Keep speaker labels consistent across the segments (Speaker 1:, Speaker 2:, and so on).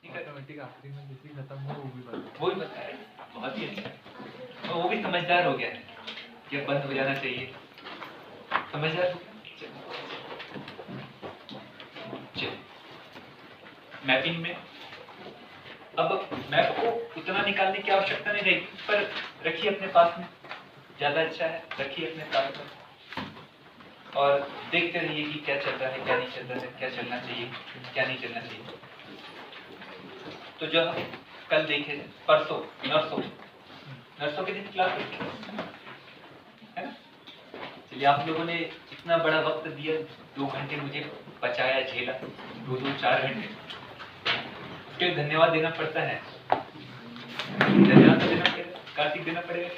Speaker 1: Automatic आखिरी में जैसे खत्म हो
Speaker 2: वो भी बताया, बहुत ही अच्छा। और वो भी समझदार हो गया है कि अब बंद हो जाना चाहिए, समझदार हो गया। चल मैपिंग में अब मैप को उतना निकालने की आवश्यकता नहीं रहेगी, पर रखिए अपने पास में, ज्यादा अच्छा है, रखिए अपने पास में और देखते रहिए कि क्या चल रहा है, क्या नहीं चल रहा है, क्या चलना चाहिए, क्या नहीं चलना चाहिए। तो जो हम कल देखे थे, परसों नर्सों के दिन क्लास है ना। चलिए आप लोगों ने इतना बड़ा वक्त दिया, 2 घंटे मुझे बचाया, झेला, 2-4 घंटे, उसके लिए धन्यवाद देना पड़ता है। धन्यवाद देना पड़ेगा, कार्तिक देना पड़ेगा,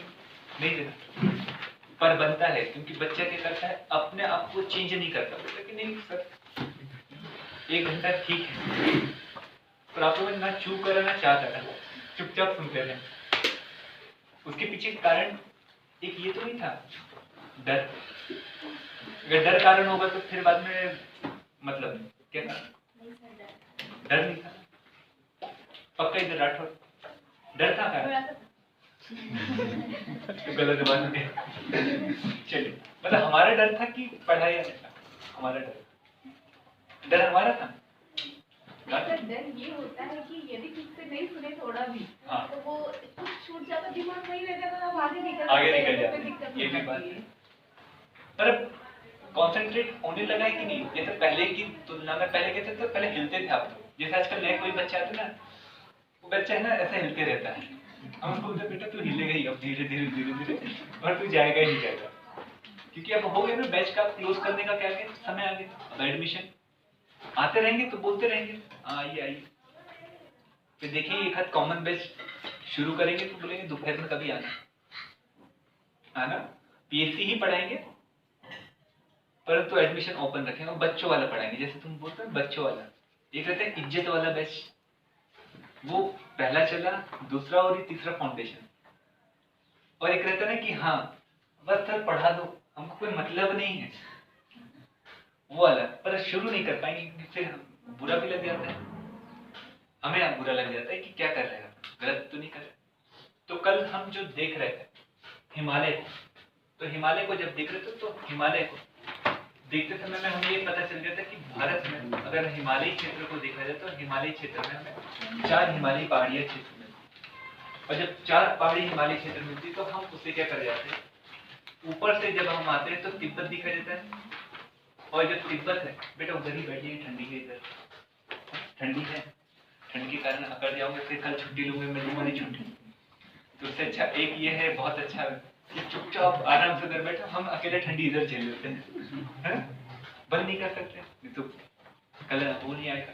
Speaker 2: नहीं देना, पर बनता है, क्योंकि बच्चा क्या करता है, अपने आप को चेंज नहीं करता, बोलता कि नहीं सर 1 घंटा ठीक है, पर आप लोगों ने ना चू करा ना चाह करा, चुपचाप सुनते रहे। उसके पीछे कारण एक ये तो नहीं था, डर। अगर डर कारण होगा तो फिर बाद में मतलब क्या था, डर नहीं था, पक्का इधर राठौर डर था कारण तो गलत बात है। चलिए मतलब हमारा डर था कि पढ़ाई अच्छा, हमारा डर हमारा था।
Speaker 3: डर ये होता है कि यदि ठीक से नहीं सुने थोड़ा भी,
Speaker 2: हाँ,
Speaker 3: तो वो कुछ छूट जाता, दिमाग वही रह जाता, अब आगे निकल
Speaker 2: जाता, ये भी बात है। पर कंसंट्रेट होने लगा है कि नहीं, जैसे पहले की तुलना में, पहले कैसे थे, पहले हिलते थे आप लोग, जैसे आजकल नए कोई बच्चा आता है ना, वो बच्चा है ना ऐसे हिलते रहता है, हम उसको बोलते बेटा तू हिलेगा ही अब धीरे धीरे और तू जाएगा ही नहीं जाएगा, क्योंकि अब हो गया ना बैच का क्लोज करने का, क्या गया समय आ गया, अब एडमिशन आते रहेंगे तो बोलते रहेंगे आइए, फिर देखिए एक हाथ कॉमन बैच शुरू करेंगे तो बोलेंगे दोपहर में कभी आना, पीएससी ही पढ़ाएंगे, परंतु एडमिशन ओपन रखेंगे, बच्चों वाला पढ़ाएंगे, जैसे तुम बोलते हो बच्चों वाला। एक रहता है इज्जत वाला बैच, वो पहला चला, दूसरा और तीसरा फाउंडेशन, और एक रहता है ना कि हाँ बस सर पढ़ा दो, हमको कोई मतलब नहीं है, वो वाला, पर शुरू नहीं कर पाएंगे क्योंकि फिर बुरा भी लग जाता है, हमें बुरा लग जाता है कि क्या कर रहे हैं, गलत तो नहीं कर रहे। तो कल हम जो देख रहे थे हिमालय को, तो हिमालय को जब देख रहे थे तो हिमालय को देखते समय में हमें ये पता चल गया था कि भारत में अगर हिमालयी क्षेत्र को देखा जाए तो हिमालयी क्षेत्र में हमें 4 हिमालयी पहाड़ियां क्षेत्र मिलती, और जब 4 पहाड़ी हिमालयी क्षेत्र मिलती तो हम उससे क्या कर जाते हैं, ऊपर से जब हम आते हैं तो तिब्बत दिखाई देता है, और जब तिब्बत है बेटा उधर ही बैठिए, ठंडी के इधर ठंडी है, ठंड के कारण अकड़ जाओगे, फिर कल छुट्टी लूंगे मैं, तुम्हारी छुट्टी, तो उससे अच्छा एक ये है, बहुत अच्छा है कि चुपचाप आराम से उधर बैठो, हम अकेले ठंडी इधर झेल लेते हैं, बंद नहीं कर सकते, नहीं तो कल वो नहीं आएगा,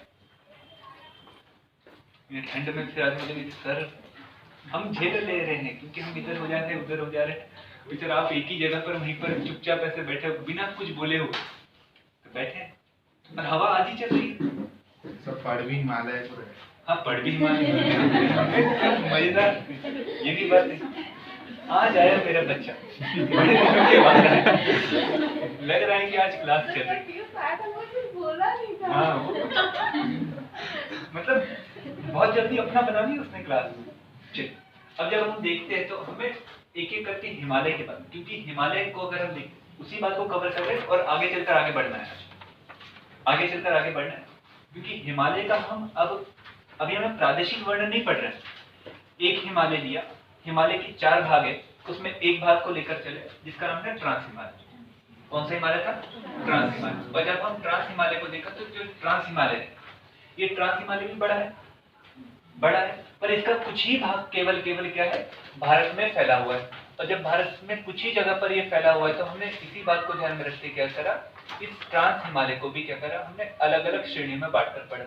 Speaker 2: ठंड में फिर आदमी सर हम झेल ले रहे हैं क्योंकि हम इधर हो जाते हैं उधर हो जा रहे हैं, बेचारा आप एक ही जगह पर वहीं पर चुपचाप ऐसे बैठे बिना कुछ बोले हुए तो बैठे, और हवा आज ही चल रही है,
Speaker 1: सब पढ़ भी हिमालय को है,
Speaker 2: हाँ पढ़ भी हिमालय मजेदार, ये भी बात है, आज आया मेरा बच्चा बड़े दिनों के बाद आया, लग रहा है कि आज क्लास चल रही है,
Speaker 3: बोला नहीं था,
Speaker 2: हाँ वो मतलब बहुत जल्दी अपना बना लिया उसने क्लास। चलिए अब जब हम देखते हैं तो हमें एक एक करके हिमालय के बात, क्योंकि हिमालय को अगर हम देखते उसी बात को कवर कर रहे हैं और आगे चलकर आगे बढ़ना है, आगे चलकर आगे बढ़ना है, क्योंकि हिमालय का हम अभी हमें प्रादेशिक वर्णन नहीं पढ़ रहे हैं, एक हिमालय लिया, हिमालय के 4 भाग है, उसमें एक भाग को लेकर चले जिसका नाम है ट्रांस हिमालय। कौन सा हिमालय था? ट्रांस हिमालय। और जब हम ट्रांस हिमालय को देखा तो जो ट्रांस हिमालय है, ये ट्रांस हिमालय भी बड़ा है, पर इसका कुछ ही भाग केवल क्या है, भारत में फैला हुआ है, और जब भारत में कुछ ही जगह पर ये फैला हुआ है तो हमने इसी बात को ध्यान में रखते क्या करा, इस ट्रांस हिमालय को भी क्या करा, हमने अलग अलग श्रेणी में बांटकर पढ़ा।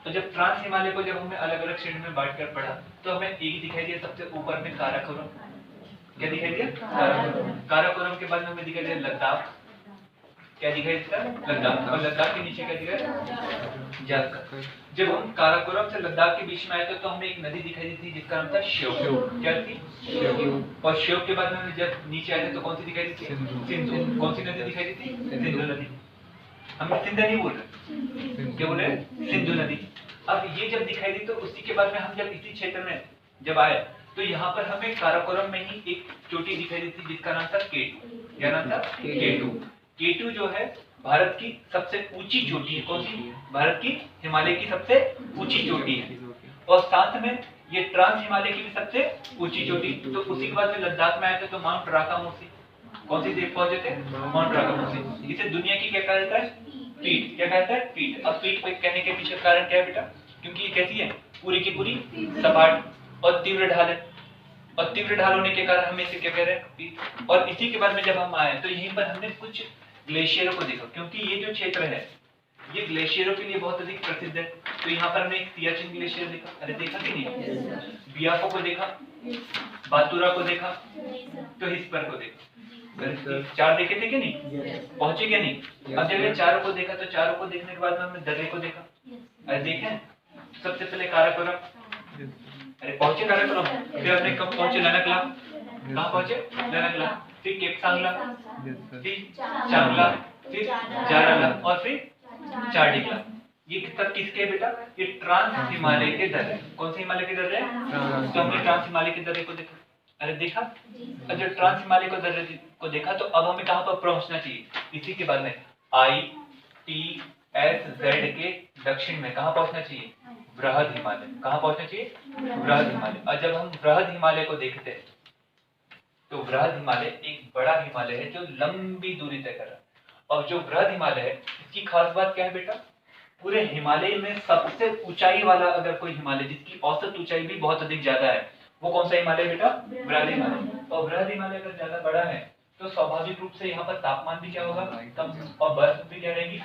Speaker 2: तो जब ट्रांस हिमालय को जब हमने अलग अलग श्रेणी में बांटकर पढ़ा तो हमें एक दिखाई दिया सबसे ऊपर में काराकोरम, क्या दिखाई दिया? काराकोरम के बाद हमें दिखाई दिया लद्दाख, क्या दिखाई दिया? लद्दाख, और लद्दाख के नीचे क्या दिखाई? जालका। जब हम काराकोरम से लद्दाख के बीच में आए थे तो हमें एक नदी दिखाई दी थी जिसका नाम था श्योक, क्या थी? श्योक। और श्योक के बाद में जब नीचे आए थे तो कौन सी दिखाई दी थी? सिंधु। कौन सी नदी दिखाई दी थी? सिंधु नदी। हम सिंधु नहीं बोल रहे, क्या बोल रहे? सिंधु नदी। अब ये जब दिखाई दी तो उसी के बाद में हम जब इसी क्षेत्र में जब आए तो यहाँ पर हमें काराकोरम में ही एक चोटी दिखाई दी थी जिसका नाम था केटू। क्या नाम था? केटू। केटू जो है भारत की सबसे ऊंची चोटी है। कौन सी? भारत की हिमालय की सबसे ऊंची चोटी है। और साथ में ये ट्रांस हिमालय की भी सबसे ऊंची चोटी। तो उसी के बाद में लद्दाख में आए थे तो माउंट राकामोसी। कौन सी देख पहुंचे थे? माउंट राकामोसी। इसे दुनिया की क्या कहा जाता है? पीठ। क्या कहता है? पीठ। अब पीठ पे कहने के पीछे कारण क्या है बेटा? क्योंकि ये कैसी है? पूरी की पूरी सपाट और तीव्र ढाल है। और तीव्र ढाल होने के कारण हम इसे क्या कह रहे हैं? पीठ। और इसी के बाद में जब हम आए तो यहीं पर हमने कुछ ग्लेशियरों को देखा, क्योंकि ये जो क्षेत्र है ये ग्लेशियरों के लिए बहुत अधिक प्रसिद्ध है। तो यहाँ पर हमने एक सियाचिन ग्लेशियर देखा। अरे देखा कि नहीं? बियाको को देखा, बातुरा को देखा, तो हिस्पर को देखा। 4 देखे थे क्या नहीं? पहुंचे क्या नहीं? अब जब ये चारों को देखा तो चारों को देखने के बाद में हमने दर्रे को देखा। अरे देखे सबसे पहले काराकोरम। अरे पहुंचे काराकोरम, फिर हमने कब पहुंचे? लनकला। कहाँ पहुंचे? लनकला। फिर केपसांगला, फिर चांगला, फिर जाराला और फिर चार्डिकला। ये सब किसके बेटा? ये ट्रांस हिमालय के दर्रे। कौन से हिमालय के दर्रे? तो हमने ट्रांस हिमालय के दर्रे को देखा। अरे देखा? और जब ट्रांस हिमालय को दर्रे को देखा तो अब हमें कहाँ पर पहुंचना चाहिए? इसी के बाद में ITSZ के दक्षिण में कहाँ पहुंचना चाहिए? बृहद हिमालय। कहाँ पहुंचना चाहिए? बृहद हिमालय। और जब हम बृहद हिमालय को देखते हैं तो बृहद हिमालय एक बड़ा हिमालय है जो लंबी दूरी तय कर रहा है। और जो बृहद हिमालय है इसकी खास बात क्या है बेटा? पूरे हिमालय में सबसे ऊंचाई वाला अगर कोई हिमालय जिसकी औसत ऊंचाई भी बहुत अधिक ज्यादा है वो कौन सा हिमालय बेटा? बृहद हिमालय। और बृहद हिमालय अगर ज्यादा बड़ा है तो स्वाभाविक रूप से यहाँ पर तापमान भी क्या होगा? कम, और बर्फ भी क्या रहेगी?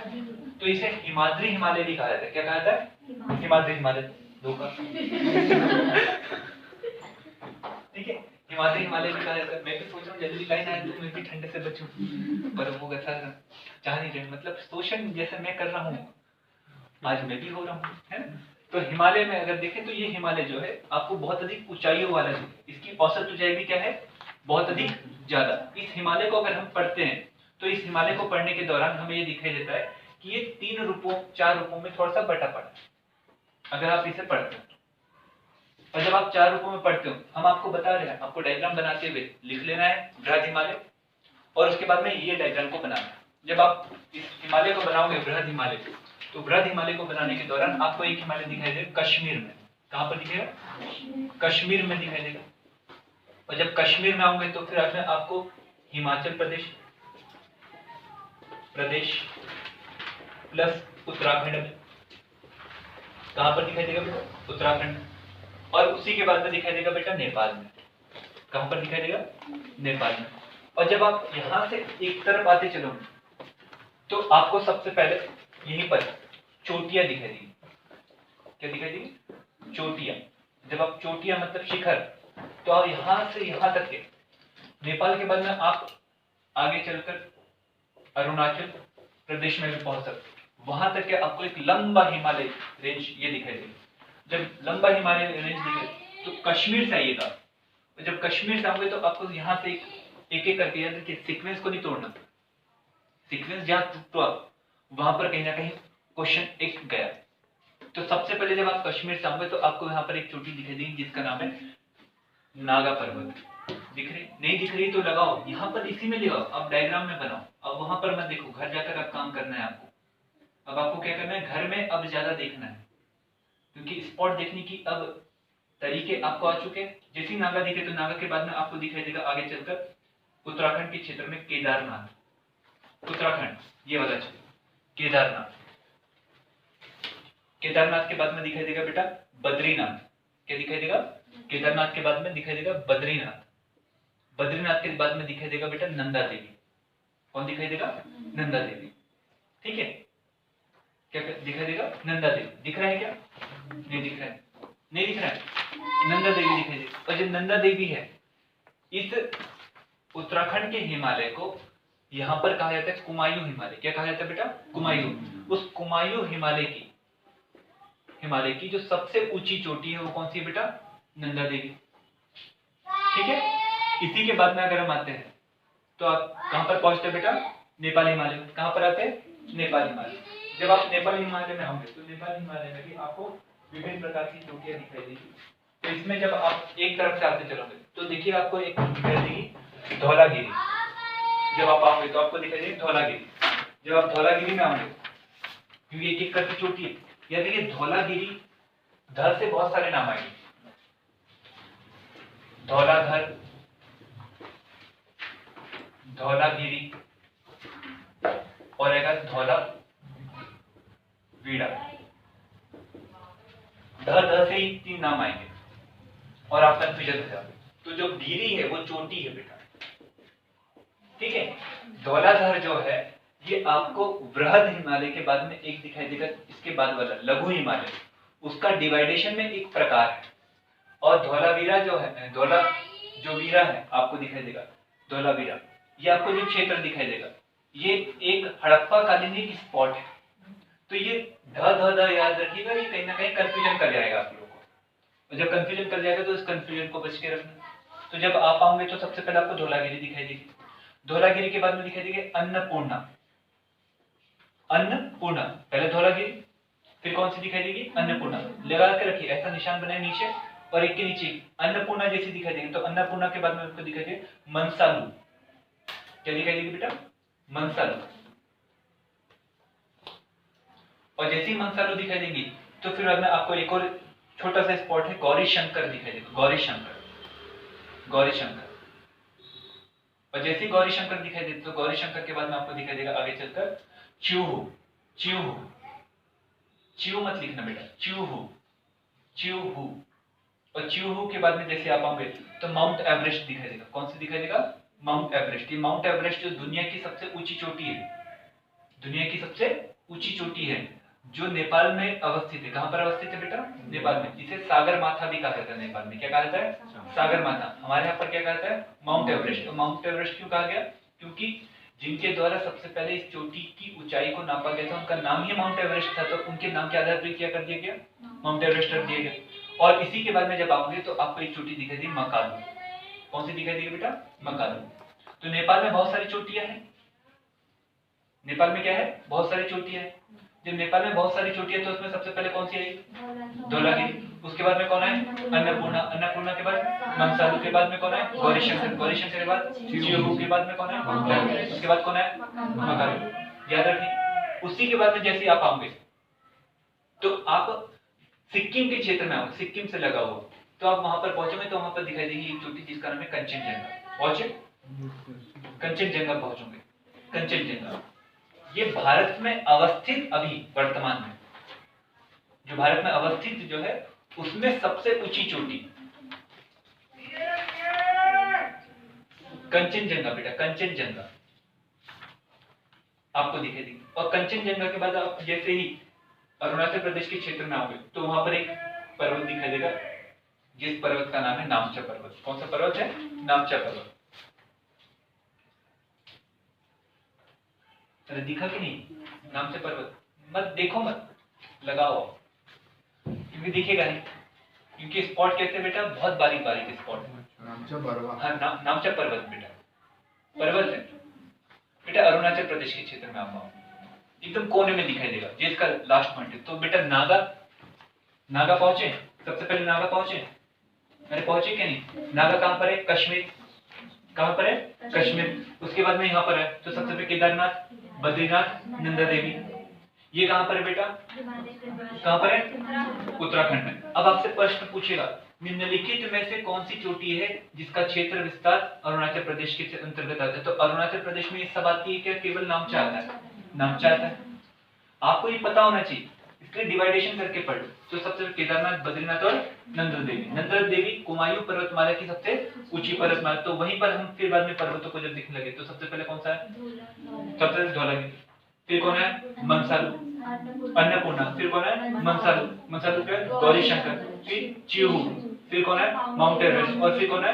Speaker 2: तो इसे हिमाद्री हिमालय भी कहा जाता है। क्या कहा जाता है? हिमाद्री हिमालय। धोखा। ठीक है, हिमाद्री हिमालय भी कहा जाता है। मैं भी सोच रहा हूँ जल्दी लाइन आए तो मैं भी ठंडे से बचूं, पर वो ऐसा चाह नहीं रहे। मतलब शोषण जैसे मैं कर रहा हूँ आज मैं भी हो रहा हूँ, है ना? तो हिमालय में अगर देखें तो ये हिमालय जो है आपको बहुत अधिक ऊंचाइयों वाला है। इसकी औसत ऊंचाई भी क्या है? बहुत अधिक ज्यादा। इस हिमालय को अगर हम पढ़ते हैं तो इस हिमालय को पढ़ने के दौरान हमें ये दिखाई देता है कि ये 3 रूपों 4 रूपों में थोड़ा सा बटा पड़ा है अगर आप इसे पढ़ते हो। और जब आप 4 रूपों में पढ़ते हो, हम आपको बता रहे हैं, आपको डायग्राम बनाते हुए लिख लेना है बृहद हिमालय और उसके बाद में ये डायग्राम को बनाना है। जब आप इस हिमालय को बनाओगे बृहद हिमालय, तो बृहद हिमालय को बनाने के दौरान आपको एक हिमालय दिखाई देगा कश्मीर में। कहां पर दिखेगा? कश्मीर में दिखाई देगा। और जब कश्मीर में आओगे तो फिर आपको हिमाचल प्रदेश प्लस उत्तराखंड में। कहां पर दिखाई देगा बेटा? उत्तराखंड। और उसी के बाद में दिखाई देगा बेटा नेपाल में। कहां पर दिखाई देगा? नेपाल में। और जब आप यहां से एक तरफ आते चलोगे तो आपको सबसे पहले यहीं पर चोटियां दिखाई देगी। क्या दिखाई देगी? चोटियां। जब आप चोटियां मतलब शिखर, तो आप यहां से यहां तक के नेपाल के बाद में आप आगे चलकर अरुणाचल प्रदेश में भी पहुंच सकते। वहां तक के आपको एक लंबा हिमालय रेंज ये दिखाई देगा। जब लंबा हिमालय रेंज दिखे तो कश्मीर से आइएगा। जब कश्मीर से आओगे तो आपको यहाँ से एक एक करके याद रखिए, सीक्वेंस को नहीं तोड़ना। सीक्वेंस जहाँ टूटा वहां पर कहीं ना कहीं क्वेश्चन एक गया। तो सबसे पहले जब आप कश्मीर से आओगे तो आपको यहाँ पर एक चोटी दिखाई देगी जिसका नाम है नागा पर्वत। दिख रही? नहीं दिख रही तो लगाओ, यहाँ पर इसी में लगाओ, आप डायग्राम में बनाओ। अब वहां पर मत देखो, घर जाकर आप काम करना है आपको। अब आपको क्या करना है? घर में अब ज्यादा देखना है, क्योंकि स्पॉट देखने की अब तरीके आपको आ चुके हैं। जैसे ही नागा दिखे तो नागा के बाद में आपको दिखाई देगा आगे चलकर उत्तराखंड के क्षेत्र में केदारनाथ। उत्तराखंड ये वाला क्षेत्र केदारनाथ। केदारनाथ के बाद में दिखाई देगा बेटा बद्रीनाथ। क्या दिखाई देगा? केदारनाथ के बाद में दिखाई देगा बद्रीनाथ। बद्रीनाथ के बाद में दिखाई देगा बेटा नंदा देवी। कौन दिखाई देगा? नंदा देवी। ठीक है, क्या दिखाई देगा? नंदा देवी। दिख रहा है क्या? नहीं दिख रहा है, नहीं दिख रहा है। नंदा देवी दिखाई देगी। और जो नंदा देवी है इस उत्तराखंड के हिमालय को यहाँ पर कहा जाता है कुमायूं हिमालय। क्या कहा जाता है बेटा? कुमायूं। उस कुमायूं हिमालय की जो सबसे ऊंची चोटी है वो कौन सी है बेटा? नंदा देवी। ठीक है, इसी के बाद में अगर हम आते हैं तो आप कहां पर पहुंचते हैं बेटा? नेपाल हिमालय। कहां पर आते हैं? नेपाल हिमालय। जब आप नेपाल हिमालय में आओगे तो नेपाल हिमालय में भी आपको विभिन्न प्रकार की चोटियां दिखाई देगी। तो इसमें जब आप एक तरफ से आते चलोगे तो देखिए आपको एक दिखाई देगी धौलागिरी। जब आप आओगे तो आपको दिखाई देगी धौलागिरी। जब आप धौलागिरी में आओगे, क्योंकि एक एक करके चोटी है, या देखिए धौलागिरी, धर से बहुत सारे नाम आएंगे, धौलाधर, धौलागिरी और आएगा धौला वीड़ा। ध से ही 3 नाम आएंगे और आप कंफ्यूजन हो जाओगे। तो जो गिरी है वो चोटी है बेटा, ठीक है। धौलाधर जो है ये आपको वृहद हिमालय के बाद में एक दिखाई देगा, इसके बाद वाला लघु हिमालय, उसका डिवाइडेशन में एक प्रकार है। और धौलावीरा जो है, धौला जो वीरा है आपको दिखाई देगा, धौलावीरा, ये आपको जो क्षेत्र दिखाई देगा ये एक हड़प्पा कालीन की स्पॉट है। तो ये ध याद रखिएगा, ये कहीं ना कहीं कंफ्यूजन कर जाएगा आप लोगों को, और जब कंफ्यूजन कर जाएगा तो इस कंफ्यूजन को बच के रखना। तो जब आप आओगे तो सबसे पहले आपको धौलागिरी दिखाई देगी, धौलागिरी के बाद में दिखाई देगी अन्नपूर्णा। अन्नपूर्णा, पहले धौलागिरी, फिर कौन सी दिखाई देगी? अन्नपूर्णा। लगा के रखिए, ऐसा निशान बनाए नीचे और एक के नीचे अन्नपूर्णा जैसी दिखाई देगी। तो अन्नपूर्णा के बाद में आपको दिखाई देगी मनसालू। क्या दिखाई देगी बेटा? मनसालू। और जैसे ही मनसालू दिखाई देगी तो फिर बाद में आपको एक और छोटा सा स्पॉट है गौरी शंकर दिखाई देगा, गौरी शंकर, गौरी शंकर। और जैसे ही गौरी शंकर दिखाई देते तो गौरी शंकर के बाद में आपको दिखाई देगा आगे चलकर च्यूहू। च्यूहू, च्यू मत लिखना बेटा, च्यूहू, च्यूहू। और च्यूहू के बाद में जैसे आप आओगे तो माउंट एवरेस्ट दिखाई देगा। कौन सी दिखाई देगा? Mount Everest. ये माउंट एवरेस्ट जो दुनिया की सबसे ऊंची चोटी है, दुनिया की सबसे ऊंची चोटी है, जो नेपाल में अवस्थित है। कहां पर अवस्थित है बेटा? नेपाल में। जिसे सागर माथा भी कहा जाता है नेपाल में। क्या कहा जाता है? सागर माथा। हमारे यहाँ पर क्या कहा जाता है? Mount Everest. तो माउंट एवरेस्ट क्यों कहा गया? क्योंकि जिनके द्वारा सबसे पहले इस चोटी की ऊंचाई को नापा गया था उनका नाम ही माउंट एवरेस्ट था, तो उनके नाम के आधार पर क्या कर दिया गया? माउंट एवरेस्ट रख दिया गया। और इसी के बाद में जब आओगे तो आपको एक चोटी दिखाई दी मकालू। कौन सी दिखाई देगी बेटा? मकालू। तो नेपाल में बहुत सारी चोटियां हैं। नेपाल में क्या है? बहुत सारी चोटियां हैं। जब नेपाल में बहुत सारी चोटियां तो उसमें सबसे पहले कौन सी आई? धौलागिरी। उसके बाद में कौन है? अन्नपूर्णा। अन्नपूर्णा के बाद मनसालू। के बाद में कौन है? गौरीशंकर। गौरीशंकर के बाद च्यूहू। के बाद में कौन है? उसके बाद कौन है? मकालू। याद रखिए। उसी के बाद में जैसे आप आओगे तो आप सिक्किम के क्षेत्र में आओगे, सिक्किम से लगा हुआ, तो आप वहां पर पहुंचोगे तो वहां पर दिखाई देगी एक चोटी जिसका नाम है कंचनजंगा। पहुंचे? कंचनजंगा पहुंचोगे। कंचनजंगा ये भारत में अवस्थित, अभी वर्तमान में जो भारत में अवस्थित जो है उसमें सबसे ऊंची चोटी कंचनजंगा बेटा, कंचनजंगा आपको दिखाई देगी। और कंचनजंगा के बाद आप जैसे ही अरुणाचल प्रदेश के क्षेत्र में आओगे तो वहां पर एक पर्वत दिखाई देगा, जिस पर्वत का नाम है नामचा पर्वत। कौन सा पर्वत है? नामचा पर्वत। अरे दिखा कि नहीं? नामचा पर्वत मत देखो, मत लगाओ, क्योंकि दिखेगा नहीं, क्योंकि स्पॉट कैसे बेटा? बहुत बारीक बारीक स्पॉट है।
Speaker 1: नामचा पर्वत।
Speaker 2: हाँ, नामचा पर्वत बेटा, पर्वत है बेटा। अरुणाचल प्रदेश के क्षेत्र में आप आओ, एकदम कोने में दिखाई देगा, जिसका लास्ट पॉइंट है। तो बेटा नागा, नागा पहुंचे? सबसे पहले नागा पहुंचे? अरे पहुंचे क्या नहीं? नागा कहां पर है? कश्मीर। कहां पर है? कश्मीर। उसके बाद में यहाँ पर है तो सबसे पहले केदारनाथ, बद्रीनाथ, नंदा देवी। ये कहां पर है बेटा? कहां पर है? उत्तराखंड में। अब आपसे प्रश्न पूछेगा निम्नलिखित में से कौन सी चोटी है जिसका क्षेत्र विस्तार अरुणाचल प्रदेश के अंतर्गत आता है? तो अरुणाचल प्रदेश में ये सब आती है क्या? केवल नामचा आता है, नामचा आता है। आपको ये पता होना चाहिए, इसलिए डिवाइडेशन करके पढ़ लो। तो सबसे पहले केदारनाथ, बद्रीनाथ और नंदा देवी। नंदा देवी कुमायूं पर्वतमाला की सबसे ऊंची पर्वतमाला। तो वहीं पर हम फिर बाद में पर्वतों को जब दिखने लगे तो सबसे पहले कौन सा है? सबसे पहले धौलागिरी। फिर कौन है? मनसालू, अन्नपूर्णा। फिर कौन है? मनसालू। मनसालू के बाद गौरीशंकर, फिर च्यूहू, फिर कौन है? माउंट एवरेस्ट, और फिर कौन है?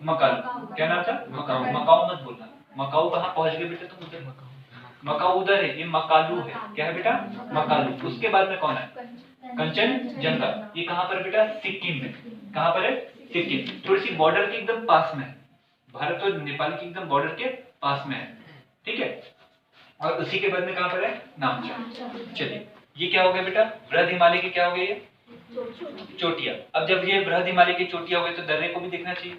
Speaker 2: मकाऊ। क्या नाम था? मकाऊ। मकाऊ मत बोलना। मकाऊ कहाँ पहुंच गए बेटा तुम? उधर मकाऊ उधर है, ये मकालू है। क्या है बेटा? मकालू। उसके बाद में कौन है? कंचनजंगा। ये कहां पर बेटा? सिक्किम में। कहां पर है? सिक्किम। थोड़ी सी बॉर्डर के एकदम पास में है, भारत और नेपाल के एकदम बॉर्डर के पास में है, ठीक है। और उसी के बाद में कहां पर है नामचल। चलिए ये क्या हो गया बेटा, बृहद हिमालय की क्या हो गई है चोटियां। अब जब ये बृहद हिमालय की चोटियां हो गई तो दर्रे को भी देखना चाहिए।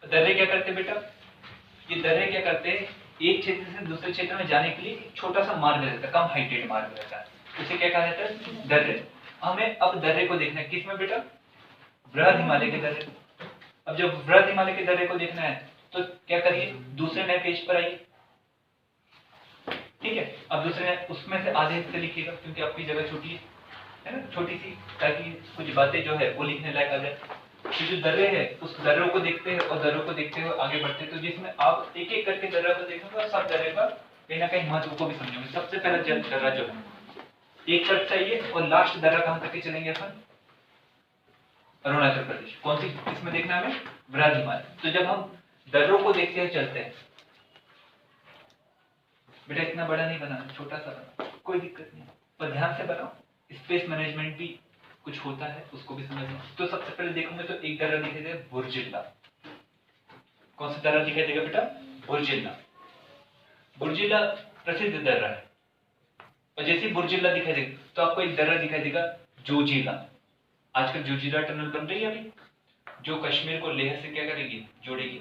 Speaker 2: दर्रे क्या करते बेटा, ये दर्रे क्या करते हैं, एक क्षेत्र से दूसरे क्षेत्र में जाने के लिए एक छोटा सा मार्ग रहता है, कम हाइटेड मार्ग रहता है, उसे क्या कहा जाता है दर्रे। हमें अब दर्रे को देखना है, किसमें बेटा, बृहद हिमालय के दर्रे। अब जब बृहद हिमालय के दर्रे को देखना है तो क्या करिए, दूसरे नए पेज पर आइए, ठीक है। अब दूसरे उसमें से आधे हिस्से लिखिएगा क्योंकि आपकी जगह छोटी है ना, छोटी सी, ताकि कुछ बातें जो है वो लिखने लायक आ जाए। तो जो दर्रे है उस दर्रों को देखते हैं और दर्रों को देखते हुए आगे बढ़ते हैं, तो जिसमें आप एक एक करके दर्रा को देखोगे और सब दर्रे का कहीं ना कहीं महत्व को भी समझोगे। सबसे पहला जल दर्रा जो है एक तरफ चाहिए और लास्ट दर्रा कहां तक चलेंगे अपन, अरुणाचल प्रदेश। कौन सी इसमें देखना है हमें, बृहद हिमालय। तो जब हम दर्रों को देखते हैं चलते हैं, बेटा इतना बड़ा नहीं बनाना, छोटा सा बना, कोई दिक्कत नहीं, पर ध्यान से बनाओ, स्पेस मैनेजमेंट भी कुछ होता है, उसको भी समझना। तो सबसे पहले देखोगे तो एक दर्रा दिखाई देगा बुर्जिल्ला। कौन सा दर्रा दिखाई देगा बेटा, बुर्जिल्ला। बुर्जिल्ला प्रसिद्ध दर्रा है। और जैसे बुर्जिल्ला दिखाई देगा तो आपको एक दर्रा दिखाई देगा जोजिला। आजकल जोजिला टनल बन रही है अभी, जो कश्मीर को लेह से क्या करेगी, जोड़ेगी।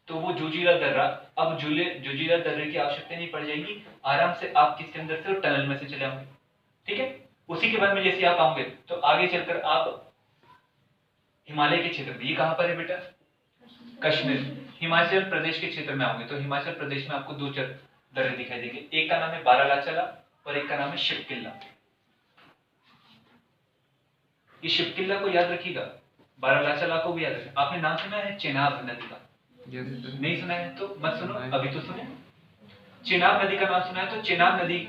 Speaker 2: तो वो जोजिला दर्रा, अब जोजिला दर्रे की आवश्यकता नहीं पड़ जाएगी, आराम से आप किसके अंदर से टनल में से चले आओगे, ठीक है। उसी के बाद में जैसे आप आओगे तो आगे चलकर आप हिमालय के क्षेत्र में, ये कहां पर है बेटा, कश्मीर, हिमाचल प्रदेश के क्षेत्र में आओगे तो हिमाचल प्रदेश में आपको दो दर्रे दिखाई देंगे, एक का नाम है बारालाचला और एक का नाम है शिवकिल्ला। ये शिवकिल्ला को याद रखिएगा, बारालाचला को भी याद रखिएगा। आपने नाम सुना है चेनाब नदी का, नहीं सुना है तो मत सुनो, अभी तो सुने। चेनाब नदी का नाम सुना है तो चेनाब नदी,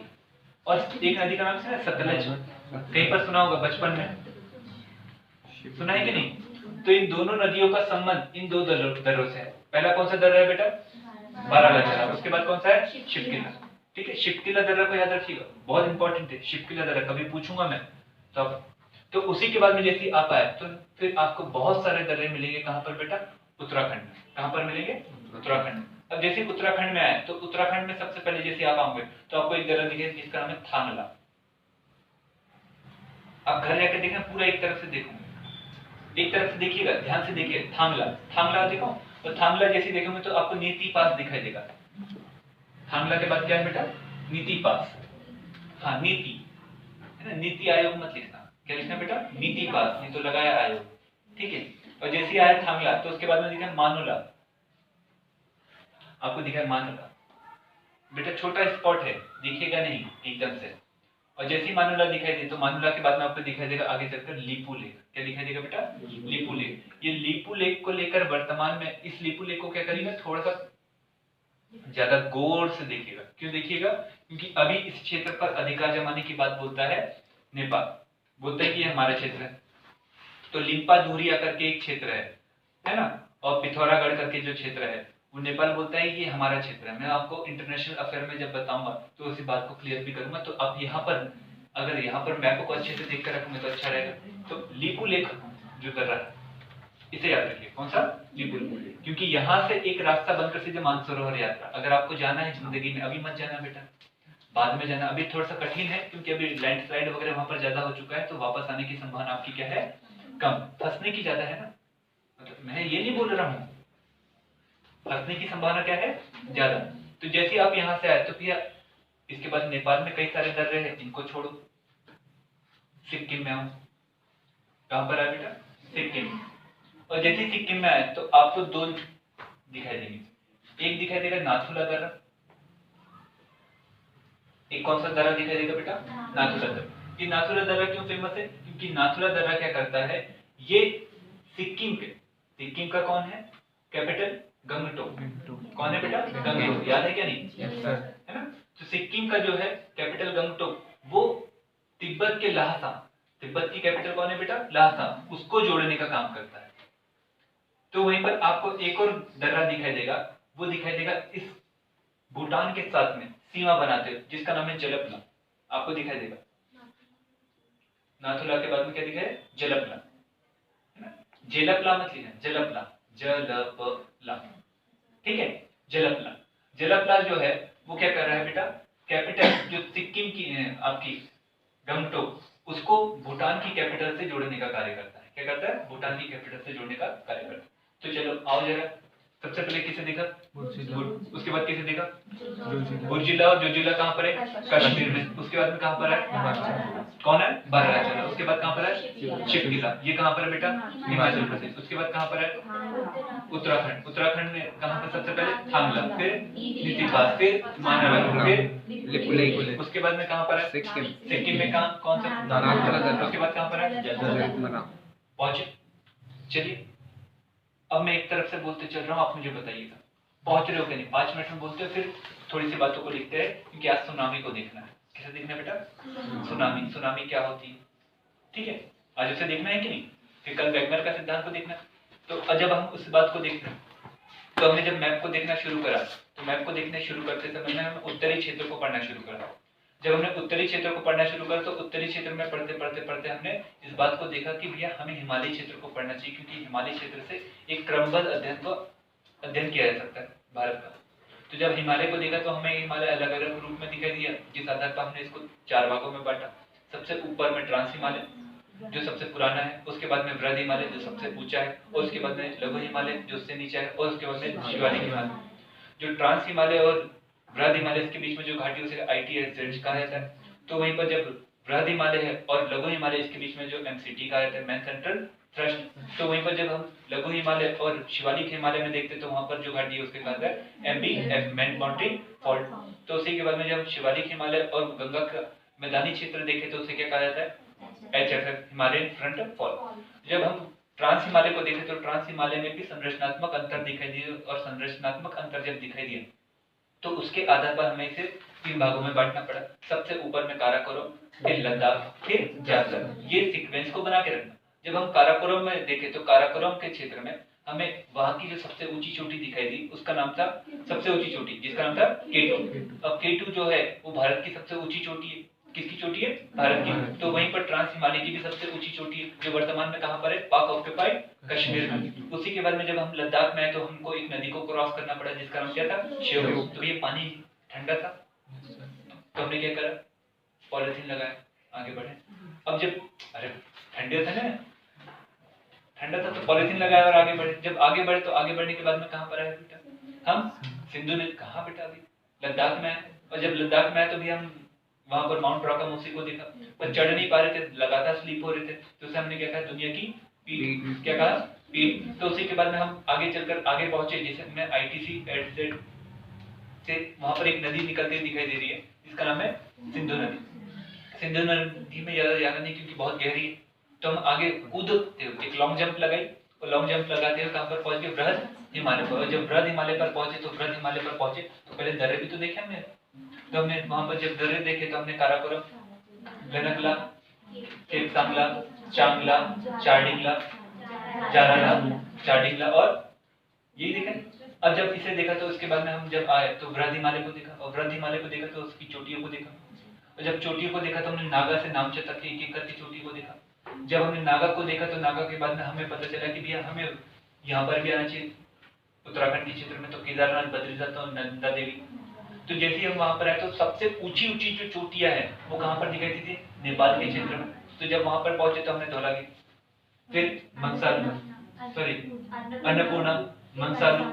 Speaker 2: और एक नदी का नाम सुना है सतलज, कहीं पर सुना होगा बचपन में, सुना है कि नहीं। तो इन दोनों नदियों का संबंध इन दो दर्रों से है। पहला कौन सा दर्रा है बेटा, बारालाचला, उसके बाद कौन सा है शिवकिल्ला, ठीक है। शिवकिल्ला दर्रा को याद रखिएगा, बहुत इंपॉर्टेंट है शिवकिल्ला दर्रा, कभी पूछूंगा मैं तब। तो उसी के बाद में जैसे आप आए तो फिर आपको बहुत सारे दर्रे मिलेंगे, कहां पर बेटा, उत्तराखंड में। कहां पर मिलेंगे, उत्तराखंड। अब जैसे उत्तराखंड में आए तो उत्तराखंड में सबसे पहले जैसे आप आओगे तो आपको एक दर्रा दिखेगा जिसका नाम है थांगला। आप घर जाकर देखना, पूरा एक तरफ से देखोगे, एक तरफ से देखिएगा, ध्यान से देखिए, थांगला, थांगला देखो। और थांगला जैसे देखोगे तो आपको नीति पास दिखाई देगा। थांगला के बाद क्या है बेटा, नीति पास, हाँ नीति है ना, नीति आयोग मत लिखना, क्या लिखना बेटा, नीति पास, नहीं तो लगाया आयोग, ठीक है। और जैसे आया थांगला तो उसके बाद में दिखा मानुला, आपको दिखा मानुला, बेटा छोटा स्पॉट है, दिखेगा नहीं एकदम से। और जैसे ही मानुला दिखाई दे तो मानुला के बाद में आपको दिखाई देगा आगे चलकर लीपू लेक। क्या दिखाई देगा बेटा, लीपू लेक। ये लीपू लेक को लेकर वर्तमान में इस लीपू लेक को क्या करिएगा, थोड़ा सा ज्यादा गौर से देखिएगा। क्यों देखिएगा, क्योंकि अभी इस क्षेत्र पर अधिकार जमाने की बात बोलता है नेपाल, बोलता है कि हमारा क्षेत्र है। तो लिम्पा धुरिया करके एक क्षेत्र है ना, और पिथौरागढ़ करके जो क्षेत्र है वो नेपाल बोलता है कि हमारा क्षेत्र है। मैं आपको इंटरनेशनल अफेयर में जब बताऊंगा तो उसी बात को क्लियर भी करूंगा। तो आप यहाँ पर अगर यहाँ पर मैप को अच्छे से देख कर रखूंगे तो अच्छा रहेगा। तो लीपू लेक जो कर रहा है इसे याद रखिए, कौन सा, लीपू लेक, क्योंकि यहाँ से एक रास्ता बनकर सीधे मानसरोवर यात्रा। अगर आपको जाना है जिंदगी में, अभी मत जाना बेटा, बाद में जाना। अभी थोड़ा सा कठिन है क्योंकि अभी लैंडस्लाइड वगैरह वहां पर ज्यादा हो चुका है, तो वापस आने की संभावना आपकी क्या है, कम, फंसने की ज्यादा है ना। मतलब मैं ये नहीं बोल रहा हूँ, फंसने की संभावना क्या है, ज्यादा। तो जैसे आप यहाँ से आए तो फिर इसके बाद नेपाल में कई सारे दर्रे हैं, इनको छोड़ो, सिक्किम में आओ। कहां पर आए बेटा, सिक्किम। और जैसे सिक्किम में आए तो आपको दो दिखाई देंगे, एक दिखाई देगा नाथुला दर्रा, एक कौन सा दर्रा दिखाई देगा बेटा, नाथुला दर्रा। ये नाथुला दर्रा क्यों फेमस है, क्योंकि नाथुला दर्रा क्या करता है, ये सिक्किम के, सिक्किम का कौन है कैपिटल, गंगटोक। कौन है बेटा, गंगटोक, याद है क्या नहीं, है ना। तो सिक्किम का जो है कैपिटल गंगटोक, वो तिब्बत के ल्हासा, तिब्बत की कैपिटल कौन है बेटा, ल्हासा, उसको जोड़ने का काम करता है। तो वहीं पर आपको एक और दर्रा दिखाई देगा, वो दिखाई देगा इस भूटान के साथ में सीमा बनाते हुए, जिसका नाम है जलपला, आपको दिखाई देगा। नाथुला के बाद में क्या दिखाई है, जलपला, है ना। जेलपला मत लिखना, जलपला, जलपला, ठीक है। जलपला, जलपला जो है वो क्या कर रहा है बेटा, कैपिटल जो सिक्किम की है आपकी गंगटोक, उसको भूटान की कैपिटल से जोड़ने का कार्य करता है। क्या करता है? भूटान की कैपिटल से जोड़ने का कार्य करता है। तो चलो आओ जरा, सबसे पहले किसे देखा? उसके बाद किसे देखा? बुर्जिला। और जोजिला कहाँ पर है? कश्मीर में। उसके बाद में कहाँ पर है? कौन है? बाराचला। उसके बाद कहाँ पर है? शिवकिला। ये कहाँ पर है बेटा? हिमाचल प्रदेश। उसके बाद कहाँ पर है? उत्तराखंड। उत्तराखंड में कहाँ पर? सबसे पहले थांगला, फिर नीतिपाल, फिर मानवल, फिर लिपुलेख। उसके बाद में कहाँ पर है? सिक्किम में कहाँ, कौन सा? उसके बाद कहाँ पर है? पहुंचे। चलिए अब मैं एक तरफ से बोलते चल रहा हूँ, आप मुझे बताइएगा पहुंच रहे हो कि नहीं। 5 मिनट में बोलते हो, फिर थोड़ी सी बातों को लिखते हैं, क्योंकि आज सुनामी को देखना है। किसे देखना है बेटा? सुनामी। सुनामी क्या होती है, ठीक है, आज उसे देखना है कि नहीं। फिर कल वैगनर का सिद्धांत को देखना है। तो जब हम उस बात को देखते हैं, तो हमने जब मैप को देखना शुरू करा, तो मैप को देखने शुरू करते समय में हम उत्तरी क्षेत्र को पढ़ना शुरू करा। जब हमने उत्तरी क्षेत्र को पढ़ना शुरू करा, तो उत्तरी क्षेत्र में पढ़ते पढ़ते पढ़ते हमने इस बात को देखा कि भैया हमें हिमालय क्षेत्र को पढ़ना चाहिए, क्योंकि हिमालय क्षेत्र से एक क्रमबद्ध अध्ययन किया जा सकता है भारत का। तो जब हिमालय को देखा, तो हमें हिमालय अलग अलग रूप में दिखाई दिया, जिस आधार पर हमने इसको 4 भागों में बांटा। सबसे ऊपर में ट्रांस हिमालय जो सबसे पुराना है, उसके बाद में वृहद हिमालय जो सबसे ऊंचा है, और उसके बाद में लघु हिमालय जो उससे नीचा है, और उसके बाद में शिवालिक हिमालय। जो ट्रांस हिमालय और वृहद हिमालय के बीच में जो घाटी, उसे ITS कहा जाता है। तो वहीं पर जब वृहद हिमालय है और लघु हिमालय, इसके बीच में जो MCT कहा जाता है, मैन सेंट्रल थ्रस्ट। तो वहीं पर जब हम लघु हिमालय और शिवालिक हिमालय में देखते, तो वहां पर जो घाटी है उसके कहता है MBF, मैन माउंटेन फॉल्ट। तो उसी के बाद में जब शिवालिक हिमालय और गंगा का मैदानी क्षेत्र देखे, तो उसे क्या कहा जाता है? HFF, Himalayan front fall. जब हम ट्रांस हिमालय को देखें, तो ट्रांस हिमालय में भी संरचनात्मक अंतर दिखाई दिए, और संरचनात्मक अंतर जब दिखाई दिए, तो उसके आधार पर हमें इसे 3 भागों में बांटना पड़ा। सबसे ऊपर में काराकोरम, फिर लद्दाख, फिर जालंधर। ये सीक्वेंस को बना के रखना। जब हम काराकोरम में देखें, तो काराकोरम के क्षेत्र में हमें वहां की जो सबसे ऊंची चोटी दिखाई दी, उसका नाम था, सबसे ऊंची चोटी जिसका नाम था K2। अब K2 जो है वो भारत की सबसे ऊंची चोटी है। किसकी चोटी है? भारत की। तो वहीं पर ट्रांस हिमालय की भी सबसे ऊंची चोटी है, जो वर्तमान में कहां पर है? पाक ऑक्युपाइड कश्मीर में। उसी के बाद में जब हम लद्दाख में आए, तो हमको एक नदी को क्रॉस करना पड़ा, जिसका नाम क्या था? श्योक। तो ये पानी ठंडा था, तो हमने क्या करा? पॉलिथीन लगाया, आगे बढ़े। अब जब ठंडे थे ना, ठंडा था, तो पॉलिथीन लगाया और आगे बढ़े। जब आगे बढ़े, तो आगे बढ़ने के बाद में कहां पर आए बेटा? हम सिंधु नदी। कहां बेटा? अभी लद्दाख में आए। और जब लद्दाख में आए, तो भी हम वहां पर माउंट राकामोसी को देखा, पर चढ़ नहीं पा रहे थे, लगातार स्लीप हो रहे थे। तो उसे हमने क्या कहा? दुनिया की पीठ। क्या कहा? पीठ। तो उसी के बाद में हम आगे चलकर आगे पहुंचे, जिसे हमने ITC से वहां पर एक नदी निकलती दिखाई दे रही है, जिसका नाम है सिंधु नदी। सिंधु नदी में ज्यादा जाना नहीं, क्योंकि बहुत गहरी है। तो हम आगे कूदते हुए एक लॉन्ग जंप लगाई, और लॉन्ग जंप लगाते हुए कहां पर पहुंच गए? वृहद हिमालय पर। और जब वृहद हिमालय पर पहुंचे, तो वृहद हिमालय पर पहुंचे तो पहले दर्रे भी तो देखे हमने। तो हमने वहां पर जब दर्रे देखे, तो हमने काराकोरम, लेनगला, सांगला, चांगला, चार्डिंगला, जाराला, चार्डिंगला, और यही देखा। अब जब इसे देखा, तो उसके बाद में हम जब आए, तो वृहद हिमालय को देखा, और वृहद हिमालय को देखा तो उसकी चोटियों को देखा। और जब चोटियों को देखा, तो हमने नागा से नामचा तक एक एक करके चोटी को देखा। जब हमने नागा को देखा, तो नागा के बाद में हमें पता चला कि भैया हमें यहाँ पर भी आना चाहिए, उत्तराखंड के क्षेत्र में। तो केदारनाथ, बद्रीनाथ और नंदा देवी। तो जैसे ही हम वहां पर आए, तो सबसे ऊंची ऊंची जो चोटियां हैं वो कहां पर दिखाई दी थी? नेपाल के क्षेत्र में। तो जब वहां पर पहुंचे, तो हमने धौलागिरी, फिर मंसालू, सॉरी अन्नपूर्णा, मंसालू,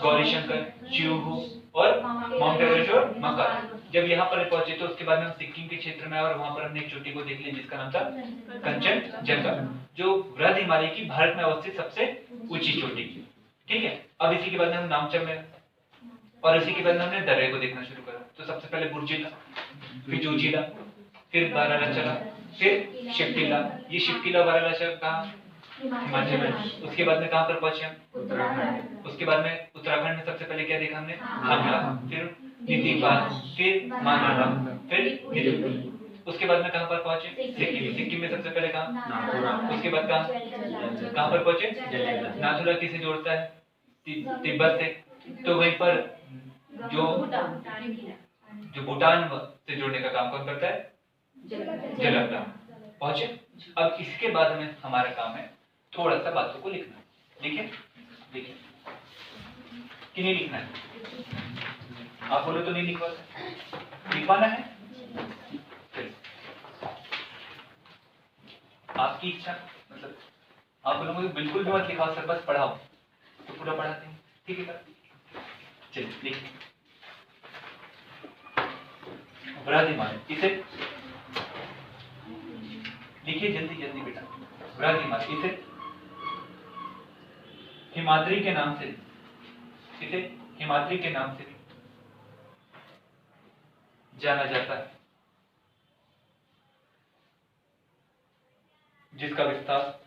Speaker 2: गौरीशंकर, चिउहू और माउंट एवरेस्ट और महाकाल। जब यहाँ पर पहुंचे, तो उसके बाद में हम सिक्किम के क्षेत्र में आए, और वहां पर हमने एक चोटी को देख ली, जिसका नाम था कंचनजंगा, जो वृहद हिमालय की भारत में अवस्थित सबसे ऊंची चोटी। ठीक है। अब इसी के बाद में हम नामचा में, और इसी के बाद हमने दर्रे को देखना शुरू करा। तो सबसे पहले बुर्जिला, फिर जोजिला, फिर बाराचला, फिर शिवकिला। ये शिवकिला बाराचला कहाँ? हिमाचल में। उसके बाद में कहां पर पहुंचे हम? उत्तराखंड। उसके बाद में उत्तराखंड में सबसे पहले क्या देखा हमने? थांगला, फिर नीतिपाल, फिर मानवल, फिर नीतिपाल। उसके बाद में कहां पर पहुंचे? सिक्किम। सिक्किम में सबसे पहले कहां? नाथुला। उसके बाद कहां पर पहुंचे? नाथुला किसे जोड़ता है? तिब्बत से। तो वहीं पर जो भूटान से जोड़ने का काम कौन करता है? जलंधर। पहुंचे। अब इसके बाद में हमारा काम है थोड़ा सा बातों को लिखना। लिखे? देखिए कि नहीं लिखना है? आप बोले तो नहीं लिखवाते, लिखवाना है? चलिए, आपकी इच्छा, मतलब आप बोलो मुझे बिल्कुल भी मत लिखाओ सर, बस पढ़ाओ, तो पूरा पढ़ाते हैं, ठीक है सर? चलिए लिखिए, वृद्धिमान, इसे लिखिए जल्दी जल्दी बेटा। वृद्धिमान, इसे हिमाद्री के नाम से, इसे हिमाद्री के नाम से जाना जाता है, जिसका विस्तार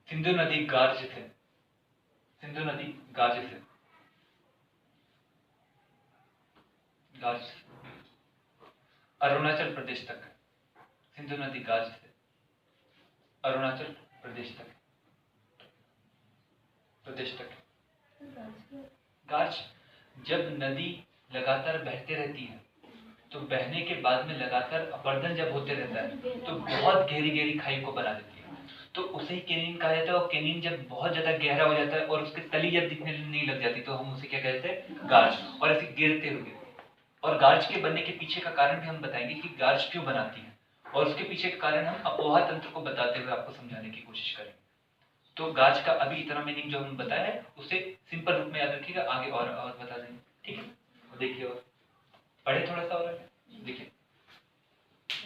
Speaker 2: सिंधु नदी गार्ज से, सिंधु नदी गार्ज से, गार्ज से अरुणाचल प्रदेश तक, सिंधु नदी गार्ज से अरुणाचल प्रदेश तक, गार्ज, जब नदी लगातार बहते रहती है तो बहने के बाद में लगातार अपरदन जब होते रहता है तो बहुत गहरी गहरी खाई को बना देती है, तो उसे ही कैनिन कहा जाता है। और कैनिन जब बहुत ज्यादा गहरा हो जाता है और उसकी तली जब दिखने नहीं लग जाती तो हम उसे क्या कहते हैं? गार्ज। और ऐसे गिरते हुए, और गार्ज के बनने के पीछे का कारण भी हम बताएंगे कि गार्ज क्यों बनाती है, और उसके पीछे का कारण हम अपोहा तंत्र को बताते हुए आपको समझाने की कोशिश करेंगे। तो गार्ज का अभी इतना मीनिंग जो हम बताया है उसे सिंपल रूप में याद रखिएगा, आगे और बता देंगे, ठीक है? देखिए और पढ़े थोड़ा सा और देखिए,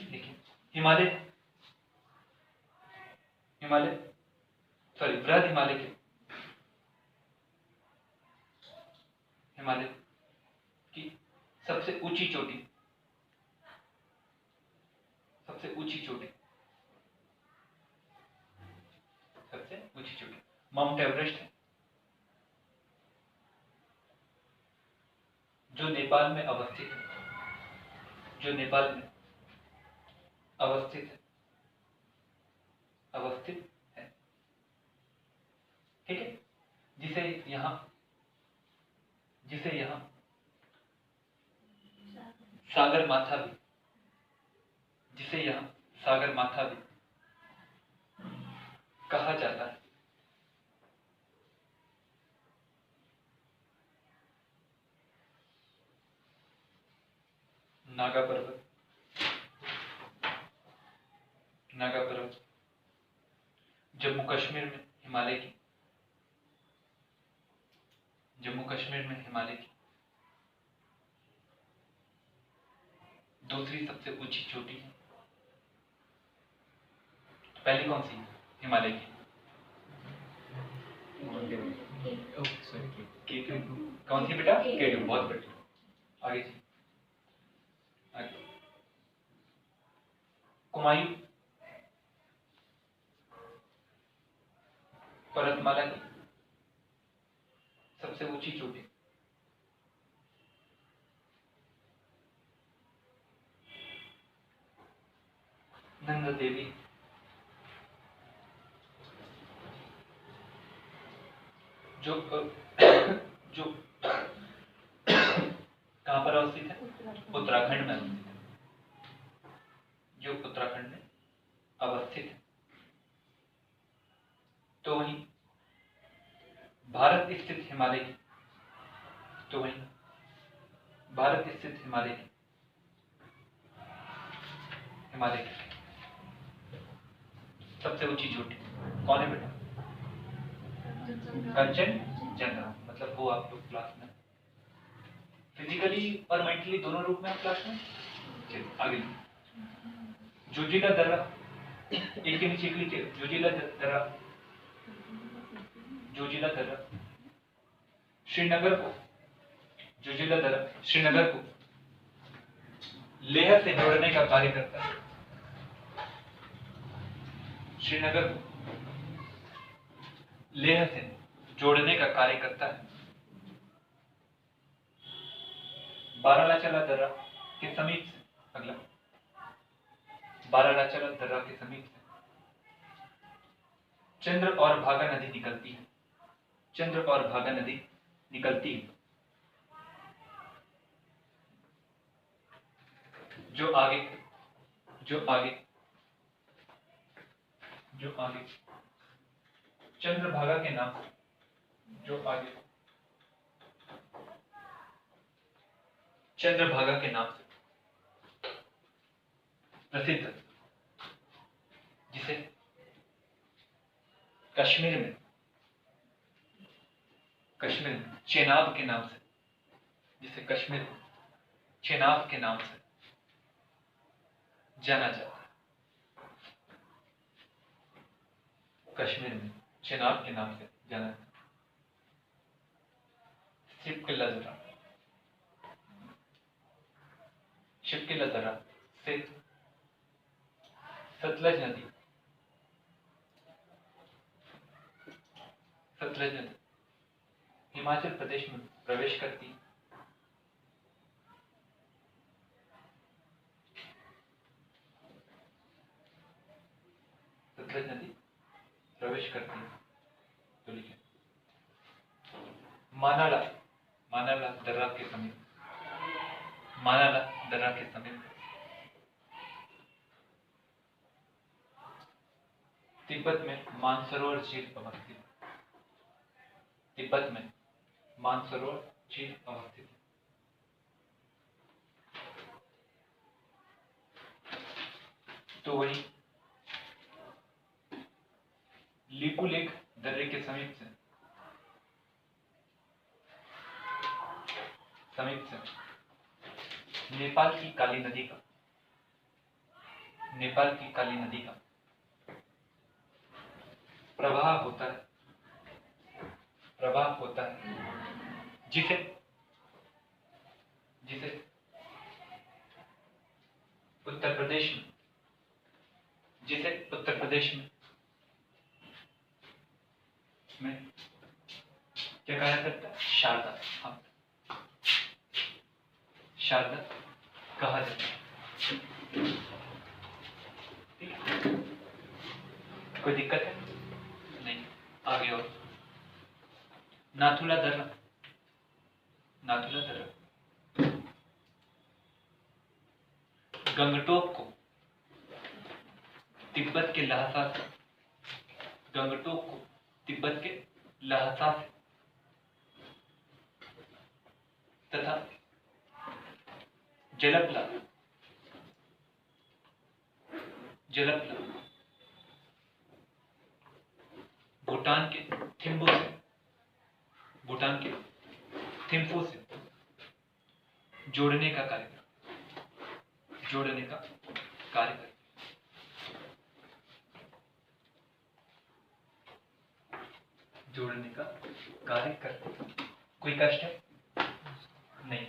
Speaker 2: देखिए हिमालय, हिमालय सॉरी वृहद हिमालय के, हिमालय की सबसे ऊंची चोटी, सबसे ऊंची चोटी, सबसे ऊंची चोटी माउंट एवरेस्ट है, जो नेपाल में अवस्थित है, जो नेपाल में अवस्थित है, अवस्थित है, ठीक है? जिसे यहां सागर माथा भी, जिसे यहां सागर माथा भी कहा जाता है। नागा पर्वत, नागा पर्वत जम्मू कश्मीर में हिमालय की, जम्मू कश्मीर में हिमालय की दूसरी सबसे ऊंची चोटी है। पहली कौन सी? हिमालय की K2, कौन सी बेटा? K2, बहुत बढ़िया। आगे जी, आगे कुमायूं पर्वतमाला की सबसे ऊंची चोटी, नंदा देवी, जो जो कहां पर अवस्थित है? उत्तराखंड में अवस्थित है, जो उत्तराखंड में अवस्थित है। तो वहीं भारत स्थित हिमालय की, तो वहीं भारत स्थित हिमालय की, हिमालय की सबसे ऊंची चोटी कौन है बेटा? कंचनजंगा। मतलब वो आप लोग क्लास में फिजिकली और मेंटली दोनों रूप में आप क्लास में। चलिए आगे, जोजिला दर्रा, एक के नीचे एक लिखिए, जोजिला दर्रा, जोजिला दर्रा श्रीनगर को, जोजिला दर्रा श्रीनगर को लेह से जोड़ने का कार्य करता है, श्रीनगर को लेह से जोड़ने का कार्य करता है। बारालाचला दर्रा के समीप से, अगला बारालाचला दर्रा के समीप से चंद्र और भागा नदी निकलती है, चंद्र और भागा नदी निकलती है, जो आगे जो आगे, चंद्रभागा के नाम से, जो आगे, चंद्रभागा के नाम से प्रसिद्ध, जिसे कश्मीर में चेनाब के नाम से, जिसे कश्मीर में चेनाब के नाम से जाना जाता है। कश्मीर में चेनाब के नाम से जाना जाता है। शिवकिला दर्रा से सतलज नदी हिमाचल प्रदेश में प्रवेश करती है। सतलज नदी प्रवेश करती है तो लिखे मानाला दर्रा के समीप, मानाला दर्रा के समीप तिब्बत में मानसरोवर झील अवस्थित, तिब्बत में मानसरोवर झील अवस्थित है। तो वही लिपुलेख दर्रे के समीप से नेपाल की काली नदी का प्रवाह होता है, जिसे उत्तर प्रदेश में क्या कहा जाता है? शारदा, हाँ, शारदा कहा जाता है। कोई दिक्कत है? नहीं। आगे और नाथुला दर्रा गंगटोक को तिब्बत के लहासा से तथा जलपला भूटान के थिम्फू से जोड़ने का कार्य करते। कोई कष्ट है? नहीं।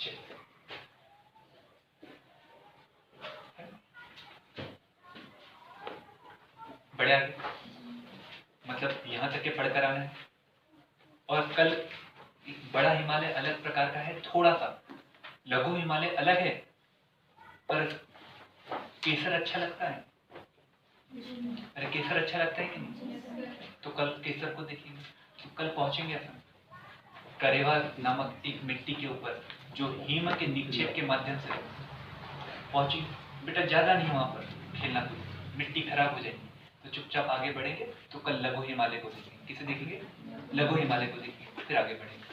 Speaker 2: चलिए बड़े आगे, मतलब यहां तक के पढ़कर आना है। और कल बड़ा हिमालय अलग प्रकार का है, थोड़ा सा लघु हिमालय अलग है, पर केसर अच्छा लगता है। अरे केसर अच्छा लगता है कि नहीं? तो कल केसर को देखेंगे। तो कल पहुंचेंगे अपन करेवा नामक एक मिट्टी के ऊपर, जो हिम के निक्षेप के माध्यम से पहुंचेंगे। बेटा ज्यादा नहीं वहां पर खेलना, कूद, मिट्टी खराब हो जाएगी। तो चुपचाप आगे बढ़ेंगे। तो कल लघु हिमालय को देखेंगे। किसे देखेंगे? लघु हिमालय को देखेंगे, फिर आगे बढ़ेंगे।